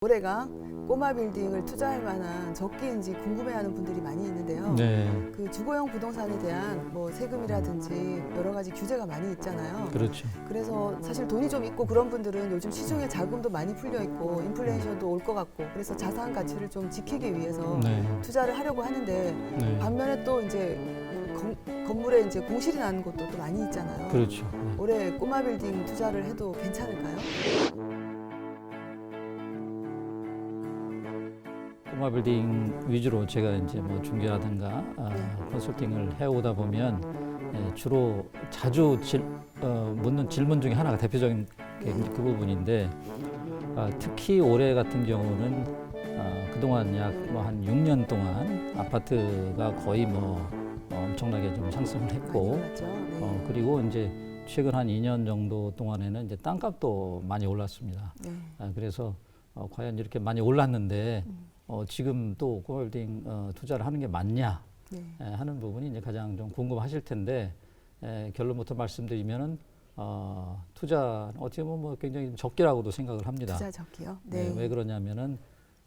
올해가 꼬마 빌딩을 투자할 만한 적기인지 궁금해하는 분들이 많이 있는데요. 네, 그 주거용 부동산에 대한 뭐 세금이라든지 여러 가지 규제가 많이 있잖아요. 그렇죠. 그래서 사실 돈이 좀 있고 그런 분들은 요즘 시중에 자금도 많이 풀려 있고 인플레이션도 올 것 같고 그래서 자산 가치를 좀 지키기 위해서 네, 투자를 하려고 하는데 네, 반면에 또 이제 건물에 이제 공실이 나는 곳도 또 많이 있잖아요. 그렇죠. 네. 올해 꼬마 빌딩 투자를 해도 괜찮을까요? 꼬마 빌딩 위주로 제가 이제 뭐 중개라든가 컨설팅을 해오다 보면 주로 자주 묻는 질문 중에 하나가 대표적인 게 그 부분인데 특히 올해 같은 경우는 그동안 약 뭐 한 6년 동안 아파트가 거의 뭐 엄청나게 좀 상승을 했고 많이 올랐죠. 네. 그리고 이제 최근 한 2년 정도 동안에는 이제 땅값도 많이 올랐습니다. 네. 그래서 과연 이렇게 많이 올랐는데 지금 또 꼬마 빌딩 투자를 하는 게 맞냐 네. 하는 부분이 이제 가장 좀 궁금하실 텐데 결론부터 말씀드리면은 투자 어떻게 보면 뭐 굉장히 적기라고도 생각을 합니다. 투자 적기요? 네, 왜 그러냐면은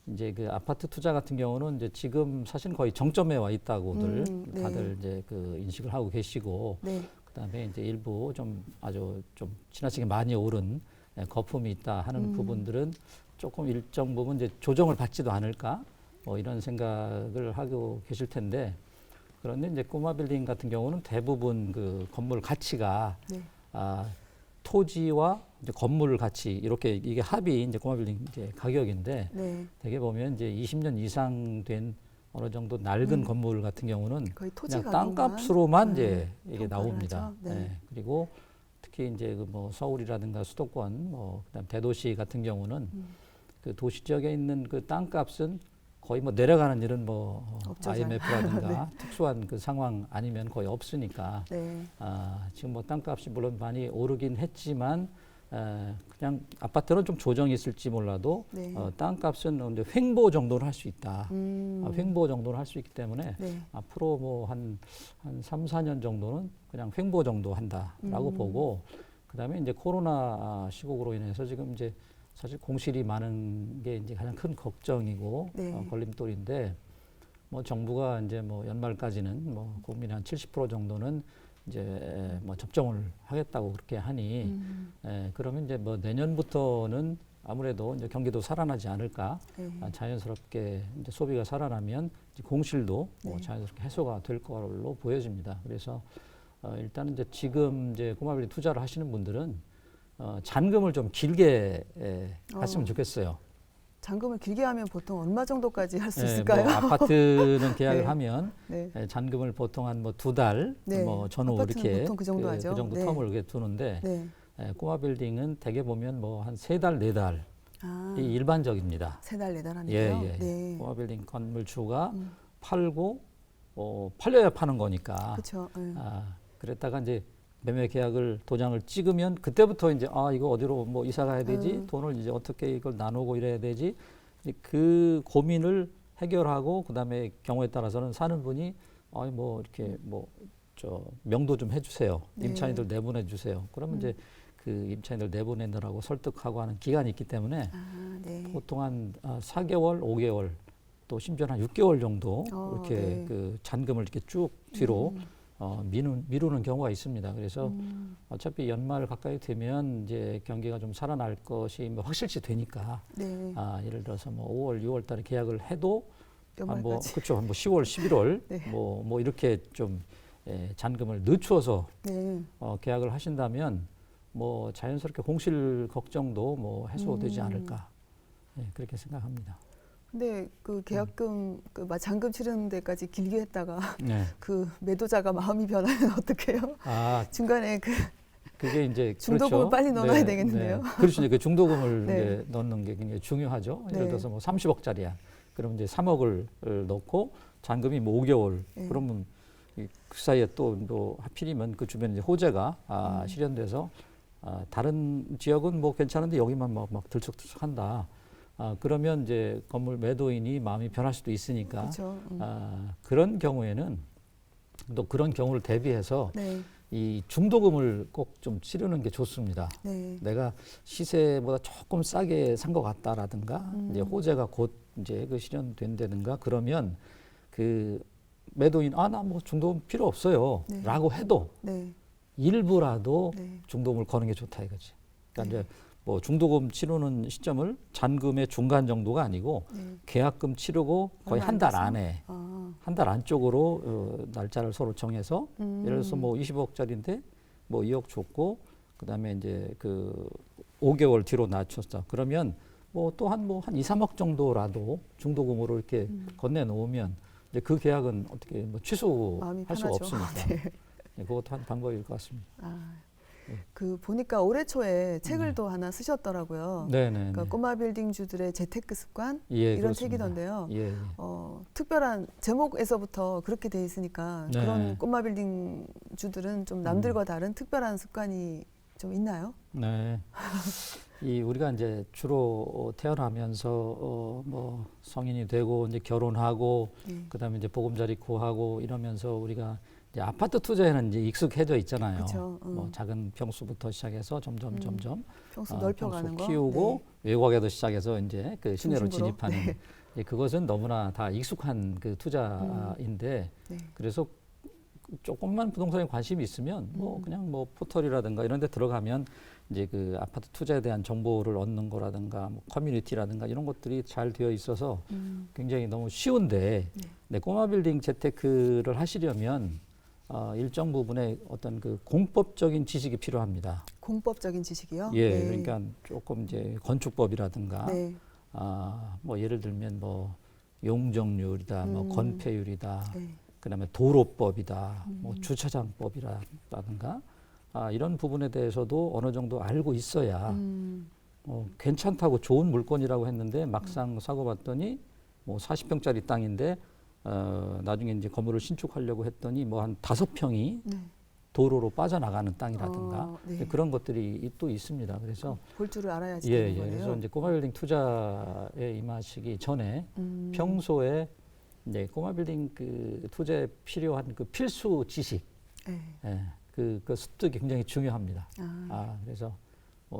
이제 그 아파트 투자 같은 경우는 이제 지금 사실 거의 정점에 와 있다고들 네. 다들 이제 그 인식을 하고 계시고 네. 그다음에 이제 일부 좀 아주 좀 지나치게 많이 오른 거품이 있다 하는 부분들은 조금 일정 부분 이제 조정을 받지도 않을까 뭐 이런 생각을 하고 계실 텐데 그런데 이제 꼬마 빌딩 같은 경우는 대부분 그 건물 가치가 네. 토지와 이제 건물 가치 이렇게 이게 합이 이제 꼬마 빌딩 이제 가격인데 네. 대개 보면 이제 20년 이상 된 어느 정도 낡은 건물 같은 경우는 거의 토지 그냥 가격만 땅값으로만 이제 이게 평가를 나옵니다. 하죠. 네. 그리고 특히 이제 그 뭐 서울이라든가 수도권 뭐 그다음 대도시 같은 경우는 그 도시 지역에 있는 그 땅값은 거의 뭐 내려가는 일은 뭐 없죠, 잘. IMF라든가 특수한 그 상황 아니면 거의 없으니까 네. 지금 뭐 땅값이 물론 많이 오르긴 했지만 그냥 아파트는 좀 조정이 있을지 몰라도 네. 땅값은 이제 횡보 정도는 할 수 있다. 횡보 정도는 할 수 있기 때문에 네. 앞으로 뭐 한 3, 4년 정도는 그냥 횡보 정도 한다라고 보고 그다음에 이제 코로나 시국으로 인해서 지금 이제 사실 공실이 많은 게 이제 가장 큰 걱정이고 네. 걸림돌인데 뭐 정부가 이제 뭐 연말까지는 뭐 국민의 한 70% 정도는 이제 뭐 접종을 하겠다고 그렇게 하니 그러면 이제 뭐 내년부터는 아무래도 이제 경기도 살아나지 않을까 네. 자연스럽게 이제 소비가 살아나면 이제 공실도 뭐 네. 자연스럽게 해소가 될 걸로 보여집니다. 그래서 일단은 이제 지금 이제 꼬마 빌딩 투자를 하시는 분들은 잔금을 좀 길게 했으면 좋겠어요. 잔금을 길게 하면 보통 얼마 정도까지 할 수 뭐 있을까요? 아파트는 계약을 네. 하면 네. 잔금을 보통 한 뭐 2달, 네. 뭐 전후 아파트는 이렇게 보통 그 정도 하죠. 그 정도 네. 텀을 이렇게 두는데 네. 꼬마 빌딩은 대개 보면 뭐 한 3달, 4달이 일반적입니다. 3달, 4달 하는데요. 예. 네. 꼬마 빌딩 건물주가 팔고 팔려야 파는 거니까. 그렇죠. 네. 그랬다가 이제 매매 계약을 도장을 찍으면 그때부터 이제 이거 어디로 뭐 이사 가야 되지? 돈을 이제 어떻게 이걸 나누고 이래야 되지? 이제 그 고민을 해결하고 그다음에 경우에 따라서는 사는 분이 뭐 이렇게 뭐 저 명도 좀 해주세요. 네. 임차인들 내보내 주세요. 그러면 이제 그 임차인들 내보내느라고 설득하고 하는 기간이 있기 때문에 네. 보통 한 4개월, 5개월 또 심지어 한 6개월 정도 이렇게 네. 그 잔금을 이렇게 쭉 뒤로 미루는 경우가 있습니다. 그래서 어차피 연말 가까이 되면 이제 경기가 좀 살아날 것이 뭐 확실시 되니까 네. 예를 들어서 뭐 5월, 6월 달에 계약을 해도 연말까지. 그렇죠. 한 뭐 10월, 11월 네. 뭐 이렇게 좀 잔금을 늦춰서 네. 계약을 하신다면 뭐 자연스럽게 공실 걱정도 뭐 해소되지 않을까 그렇게 생각합니다. 근데 그 계약금 그 잔금 치르는 데까지 길게 했다가 네. 그 매도자가 마음이 변하면 어떡해요? 중간에 그게 이제 중도금을 그렇죠. 빨리 넣어야 되겠는데요. 그렇죠. 이제 그 중도금을 네. 이제 넣는 게 굉장히 중요하죠. 네. 예를 들어서 뭐 30억짜리야. 그러면 이제 3억을 넣고 잔금이 뭐 5개월. 네. 그러면 그 사이에 또 하필이면 그 주변에 이제 호재가 실현돼서 다른 지역은 뭐 괜찮은데 여기만 막 들썩들썩한다. 그러면 이제 건물 매도인이 마음이 변할 수도 있으니까 그렇죠. 그런 경우에는 또 그런 경우를 대비해서 네. 이 중도금을 꼭 좀 치르는 게 좋습니다. 네. 내가 시세보다 조금 싸게 산 것 같다라든가 이제 호재가 곧 이제 그 실현된다든가 그러면 그 매도인 나 뭐 중도금 필요 없어요. 네. 라고 해도 네. 일부라도 네. 중도금을 거는 게 좋다 이거지. 그러니까 네. 이제 뭐 중도금 치르는 시점을 잔금의 중간 정도가 아니고 네. 계약금 치르고 거의 얼마 한 안 달 돼서? 안에 아. 한 달 안쪽으로 날짜를 서로 정해서 예를 들어서 뭐 20억짜리인데 뭐 2억 줬고 그다음에 이제 그 5개월 뒤로 낮췄어. 그러면 뭐 또 한 2, 3억 정도라도 중도금으로 이렇게 건네 놓으면 이제 그 계약은 어떻게 뭐 마음이 취소할 수가 편하죠. 없으니까. 네. 네, 그것도 한 방법일 것 같습니다. 아, 네. 그 보니까 올해 초에 책을 또 하나 쓰셨더라고요. 네네. 그러니까 꼬마 빌딩주들의 재테크 습관 예, 이런 그렇습니다. 책이던데요. 예, 예. 특별한 제목에서부터 그렇게 돼 있으니까 네. 그런 꼬마 빌딩주들은 좀 남들과 다른 특별한 습관이 좀 있나요? 네. 이 우리가 이제 주로 태어나면서 뭐 성인이 되고 이제 결혼하고 네. 그다음에 이제 보금자리 구하고 이러면서 우리가 이제 아파트 투자에는 이제 익숙해져 있잖아요. 그쵸, 뭐 작은 평수부터 시작해서 점점 평수 평수 넓혀가는 거 키우고 외곽에도 시작해서 이제 그 시내로 중심부로? 진입하는 네. 예, 그것은 너무나 다 익숙한 그 투자인데 네. 그래서 조금만 부동산에 관심이 있으면 뭐 그냥 뭐 포털이라든가 이런 데 들어가면 이제 그 아파트 투자에 대한 정보를 얻는 거라든가 뭐 커뮤니티라든가 이런 것들이 잘 되어 있어서 굉장히 너무 쉬운데 네, 꼬마 빌딩 재테크를 하시려면 일정 부분의 어떤 그 공법적인 지식이 필요합니다. 공법적인 지식이요? 예, 네. 그러니까 조금 이제 건축법이라든가 네. 뭐 예를 들면 뭐 용적률이다, 뭐 건폐율이다, 네. 그다음에 도로법이다, 뭐 주차장법이라든가 이런 부분에 대해서도 어느 정도 알고 있어야 괜찮다고 좋은 물건이라고 했는데 막상 사고 봤더니 뭐 40평짜리 땅인데 나중에 이제 건물을 신축하려고 했더니 뭐 한 5평이 네. 도로로 빠져나가는 땅이라든가 네. 그런 것들이 또 있습니다. 그래서 볼 줄을 알아야지 예, 되는 예. 거네요. 그래서 이제 꼬마 빌딩 투자에 임하시기 전에 평소에 이제 꼬마 빌딩 그 투자에 필요한 그 필수 지식, 네. 예, 그 습득이 굉장히 중요합니다. 아. 그래서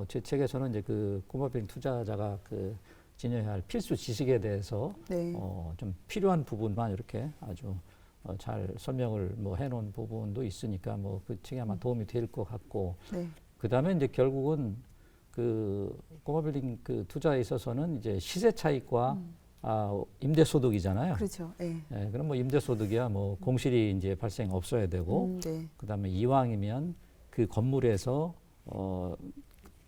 제 책에서는 이제 그 꼬마 빌딩 투자자가 그 지녀야 할 필수 지식에 대해서 네. 좀 필요한 부분만 이렇게 아주 잘 설명을 뭐 해놓은 부분도 있으니까 뭐 그 책이 아마 도움이 될 것 같고 네. 그 다음에 이제 결국은 그 꼬마 빌딩 그 투자에 있어서는 이제 시세 차익과 임대 소득이잖아요. 그렇죠. 네. 예, 그럼 뭐 임대 소득이야 뭐 공실이 이제 발생 없어야 되고 네. 그다음에 이왕이면 그 건물에서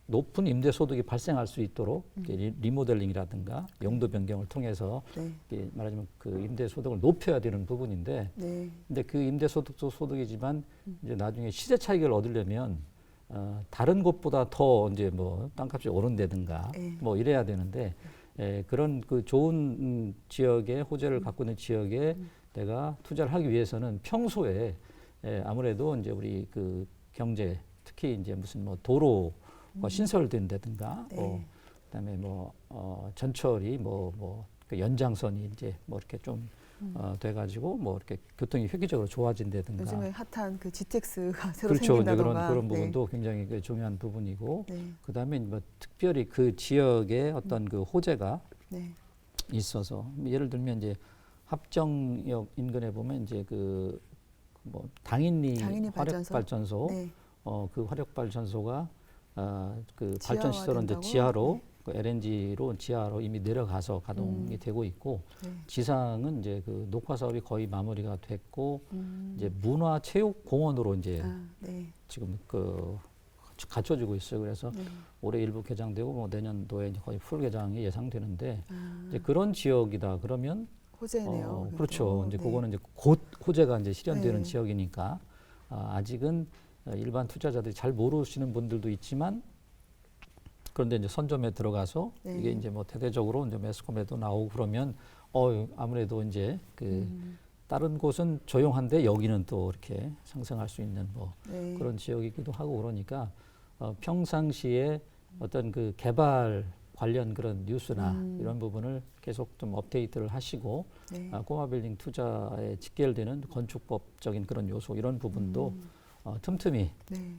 높은 임대 소득이 발생할 수 있도록 이렇게 리모델링이라든가 용도 변경을 통해서 네. 이렇게 말하자면 그 임대 소득을 높여야 되는 부분인데 네. 근데 그 임대 소득도 소득이지만 이제 나중에 시세 차익을 얻으려면 다른 곳보다 더 이제 뭐 땅값이 오른다든가 네. 뭐 이래야 되는데 그런 그 좋은 지역의 호재를 갖고 있는 지역에 내가 투자를 하기 위해서는 평소에 아무래도 이제 우리 그 경제 특히 이제 무슨 뭐 도로가 신설된다든가 네. 그다음에 뭐 전철이 그 연장선이 이제 뭐 이렇게 좀 돼가지고 뭐 이렇게 교통이 획기적으로 좋아진다든가 요즘에 핫한 그 GTX가 새로 그렇죠. 이제 생긴다던가. 그런 부분도 굉장히 그 중요한 부분이고 네. 그다음에 뭐 특별히 그 지역의 어떤 그 호재가 네. 있어서 예를 들면 이제 합정역 인근에 보면 이제 그 뭐 당인리 발전소? 화력발전소 네. 그 화력발전소가 그 지하화 발전 시설은 이제 된다고? 지하로 그 LNG로 지하로 이미 내려가서 가동이 되고 있고 네. 지상은 이제 그 녹화 사업이 거의 마무리가 됐고 이제 문화체육공원으로 이제 네. 지금 그 갖춰지고 있어요. 그래서 네. 올해 일부 개장되고 뭐 내년도에 이제 거의 풀 개장이 예상되는데 이제 그런 지역이다 그러면 호재네요. 그래도. 그렇죠. 이제 네. 그거는 이제 곧 호재가 이제 실현되는 네. 지역이니까 아직은 일반 투자자들이 잘 모르시는 분들도 있지만 그런데 이제 선점에 들어가서 네. 이게 이제 뭐 대대적으로 이제 매스컴에도 나오고 그러면 아무래도 이제 그 다른 곳은 조용한데 여기는 또 이렇게 상승할 수 있는 뭐 네. 그런 지역이기도 하고 그러니까 평상시에 어떤 그 개발 관련 그런 뉴스나 이런 부분을 계속 좀 업데이트를 하시고 네. 꼬마 빌딩 투자에 직결되는 건축법적인 그런 요소 이런 부분도 틈틈이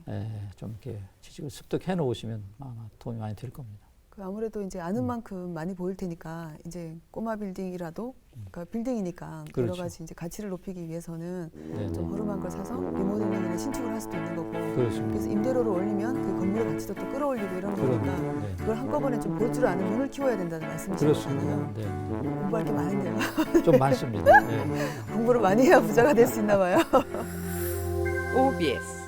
네. 좀 이렇게 지식을 습득해 놓으시면 아마 도움이 많이 될 겁니다. 그 아무래도 이제 아는 만큼 많이 보일 테니까 이제 꼬마 빌딩이라도 그러니까 빌딩이니까 그렇죠. 여러 가지 이제 가치를 높이기 위해서는 네, 좀 네. 허름한 걸 사서 리모델링이나 신축을 할 수도 있는 거고 그렇습니다. 그래서 임대료를 올리면 그 건물의 가치도 또 끌어올리고 이런 그럼, 거니까 네. 그걸 한꺼번에 좀 볼 줄 아는 눈을 키워야 된다는 말씀이신 거잖아요. 그렇습니다. 네. 공부할 게 많은데요. 좀 많습니다. 네. 공부를 많이 해야 부자가 될 수 있나 봐요. OBS